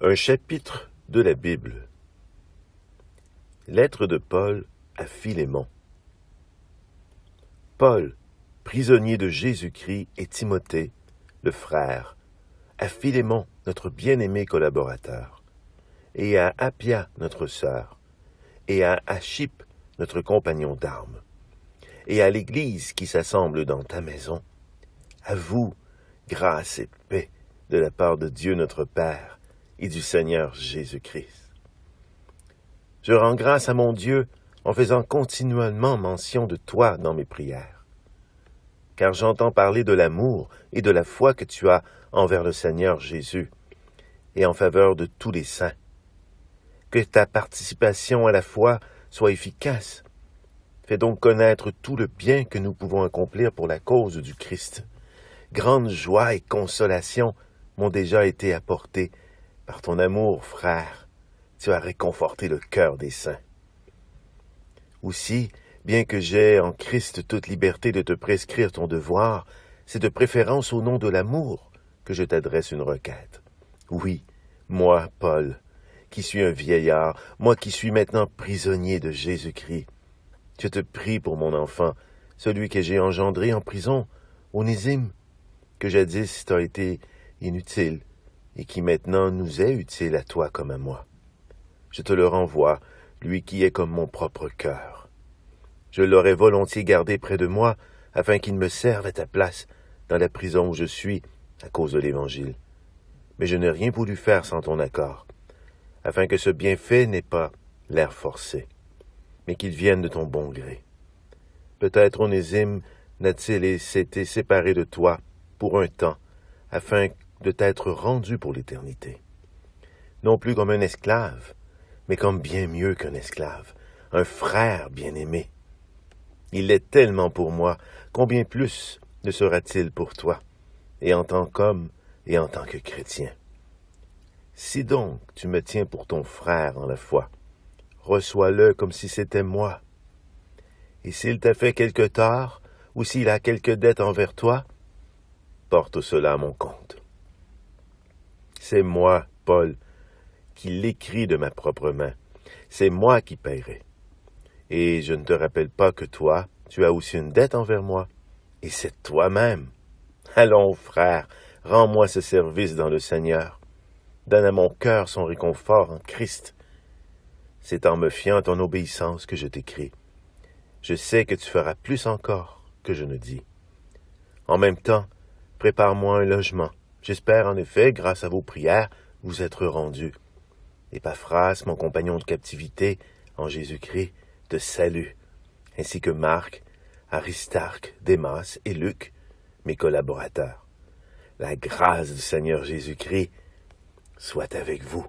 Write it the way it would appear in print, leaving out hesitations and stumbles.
Un chapitre de la Bible. Lettre de Paul à Philémon. Paul, prisonnier de Jésus-Christ, et Timothée, le frère, à Philémon, notre bien-aimé collaborateur, et à Appia, notre sœur, et à Archippe, notre compagnon d'armes, et à l'Église qui s'assemble dans ta maison, à vous, grâce et paix de la part de Dieu notre Père et du Seigneur Jésus-Christ. Je rends grâce à mon Dieu en faisant continuellement mention de toi dans mes prières, car j'entends parler de l'amour et de la foi que tu as envers le Seigneur Jésus et en faveur de tous les saints. Que ta participation à la foi soit efficace. Fais donc connaître tout le bien que nous pouvons accomplir pour la cause du Christ. Grande joie et consolation m'ont déjà été apportées par ton amour, frère. Tu as réconforté le cœur des saints. Aussi, bien que j'aie en Christ toute liberté de te prescrire ton devoir, c'est de préférence au nom de l'amour que je t'adresse une requête. Oui, moi, Paul, qui suis un vieillard, moi qui suis maintenant prisonnier de Jésus-Christ, je te prie pour mon enfant, celui que j'ai engendré en prison, Onésime, que jadis t'a été inutile, et qui maintenant nous est utile à toi comme à moi. Je te le renvoie, lui qui est comme mon propre cœur. Je l'aurais volontiers gardé près de moi, afin qu'il me serve à ta place dans la prison où je suis, à cause de l'Évangile. Mais je n'ai rien voulu faire sans ton accord, afin que ce bienfait n'ait pas l'air forcé, mais qu'il vienne de ton bon gré. Peut-être Onésime n'a-t-il été séparé de toi pour un temps, afin de t'être rendu pour l'éternité. Non plus comme un esclave, mais comme bien mieux qu'un esclave, un frère bien-aimé. Il l'est tellement pour moi, combien plus ne sera-t-il pour toi, et en tant qu'homme et en tant que chrétien. Si donc tu me tiens pour ton frère en la foi, reçois-le comme si c'était moi. Et s'il t'a fait quelque tort, ou s'il a quelque dette envers toi, porte cela à mon compte. C'est moi, Paul, qui l'écris de ma propre main. C'est moi qui paierai. Et je ne te rappelle pas que toi, tu as aussi une dette envers moi, et c'est toi-même. Allons, frère, rends-moi ce service dans le Seigneur. Donne à mon cœur son réconfort en Christ. C'est en me fiant à ton obéissance que je t'écris. Je sais que tu feras plus encore que je ne dis. En même temps, prépare-moi un logement. J'espère en effet, grâce à vos prières, vous être rendu. Épaphras, mon compagnon de captivité, en Jésus-Christ, te salue, ainsi que Marc, Aristarque, Démas et Luc, mes collaborateurs. La grâce du Seigneur Jésus-Christ soit avec vous.